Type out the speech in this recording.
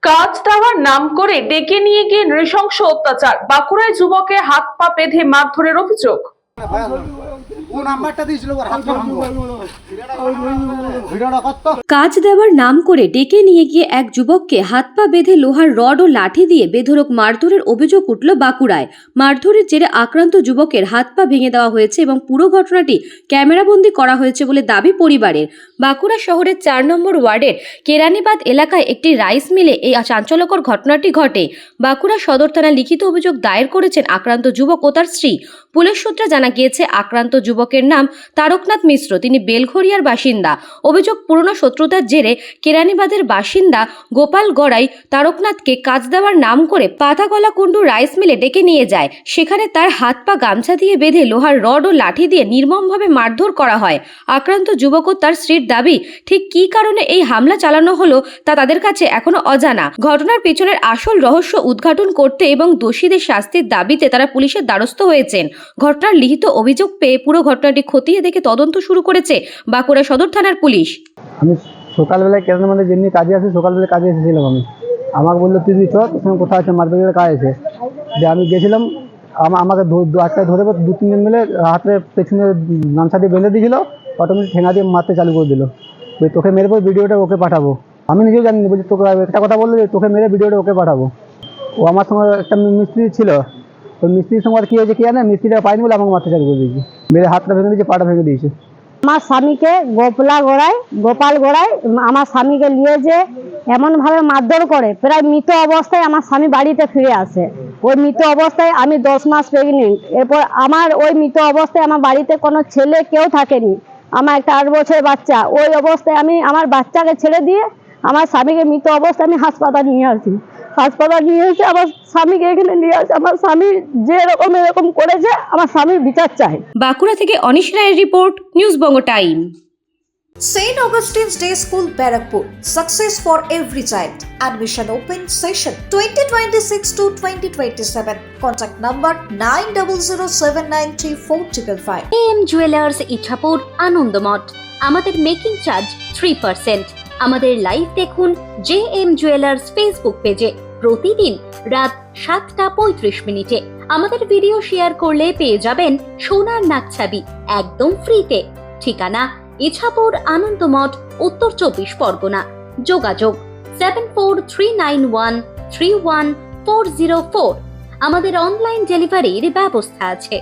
কাজ দেওয়ার নাম করে ডেকে নিয়ে গিয়ে নৃশংস অত্যাচার, বাঁকুড়ায় যুবকের হাত পা বেঁধে মারধরের অভিযোগ। কাজ দেওয়ার নাম করে ডেকে নিয়ে গিয়ে এক যুবককে হাত পা বেঁধে লোহার রড ও লাঠি দিয়ে বেধড়ক মারধরের অভিযোগ উঠল বাঁকুড়ায়। মারধরের জেরে আক্রান্ত যুবকের হাত পা ভেঙে দেওয়া হয়েছে এবং পুরো ঘটনাটি ক্যামেরাবন্দি করা হয়েছে বলে দাবি পরিবারের। বাঁকুড়া শহরের 4 নম্বর ওয়ার্ডের কেরানীবাদ এলাকায় একটি রাইস মিলে এই চাঞ্চল্যকর ঘটনাটি ঘটে। বাঁকুড়া সদর থানায় লিখিত অভিযোগ দায়ের করেছেন আক্রান্ত যুবক ও তার স্ত্রী। পুলিশ সূত্রে জানা গিয়েছে আক্রান্ত যুবকের নাম তারকনাথ মিশ্র, তিনি বেলঘরিয়ার বাসিন্দা। অভিযোগ পুরনো শত্রুতার জেরে কেরানীবাদের বাসিন্দা গোপাল গড়াই তারকনাথকে কাজ দেওয়ার নাম করে পাতাগলাকুণ্ডু রাইস মিলে ডেকে নিয়ে যায়। সেখানে তার হাত পা গামছা দিয়ে বেঁধে লোহার রড ও লাঠি দিয়ে নির্মমভাবে মারধর করা হয়। আক্রান্ত যুবক ও তার স্ত্রীর দাবি, ঠিক কী কারণে এই হামলা চালানো হলো তা তাদের কাছে এখনো অজানা। ঘটনার পেছনের আসল রহস্য উদ্ঘাটন করতে এবং দোষীদের শাস্তির দাবিতে তারা পুলিশের দ্বারস্থ হয়েছেন। ঘটনার লিখিত অভিযোগ পেয়ে পুরো ঘটনাটি খতিয়ে দেখে তদন্ত শুরু করেছে বাঁকুড়া সদর থানার পুলিশ। আমি সকালবেলায় কেরানের মধ্যে যেমনি কাজে আসি, সকালবেলায় কাজে এসেছিলাম। আমাকে বললো তুই চ, তোর সঙ্গে কোথাও আছে মার্কেটের কাজ আছে। যে আমি গেছিলাম, আমাকে আজকে ধরে 2-3 জন মিলে হাতে পেছনে গামছা দিয়ে বেঁধে দিয়েছিল, অটোমেটিক ঠেঙা দিয়ে মারতে চালু করে দিল। তোকে মেরে পর ভিডিওটা ওকে পাঠাবো। আমি নিজেও জানি, বলছি তোকে একটা কথা বললো যে তোকে মেরে ভিডিওটা ওকে পাঠাবো। ও আমার সঙ্গে একটা মিস্ত্রি ছিল, ওই মিস্ত্রির সঙ্গে আর কী হয়েছে কি জানে, মিস্ত্রিটা পাইনি বলে আমাকে মারতে চালু করে দিয়েছে। মেরে হাতটা ভেঙে দিয়েছে, পাটা ভেঙে দিয়েছে। আমার স্বামীকে গোপাল গড়াই আমার স্বামীকে নিয়ে যে এমনভাবে মারধর করে, প্রায় মৃত অবস্থায় আমার স্বামী বাড়িতে ফিরে আসে। ওই মৃত অবস্থায় আমি 10 মাস প্রেগনেন্ট। এরপর আমার ওই মৃত অবস্থায় আমার বাড়িতে কোনো ছেলে কেউ থাকেনি, আমার একটা 8 বছরের বাচ্চা। ওই অবস্থায় আমি আমার বাচ্চাকে ছেড়ে দিয়ে আমার স্বামীকে মৃত অবস্থায় আমি হাসপাতাল নিয়ে আসি। আমার স্বামীকে এখানে নিয়ে আসে। আমার স্বামী যে এরকম করেছে, আমার স্বামীর বিচার চাই। বাঁকুড়া থেকে অনিশ রায়ের report, news Banga time. St. Augustine's Day School, Barakpur. Success for every child. Admission open session 2026 to 2027. Contact number 9007934555. AM Jewelers Ichapur Anandamath. আমাদের মেকিং চার্জ 3%। আমাদের লাইভ দেখুন JM Jewelers ফেসবুক পেজে প্রতিদিন রাত 7:35 আমাদের ভিডিও শেয়ার করলে পেয়ে যাবেন সোনার নাকছাবি একদম ফ্রিতে। ঠিকানা ইছাপুর আনন্দমঠ, উত্তর 24 পরগনা। যোগাযোগ 7439131404। আমাদের অনলাইন ডেলিভারির ব্যবস্থা আছে।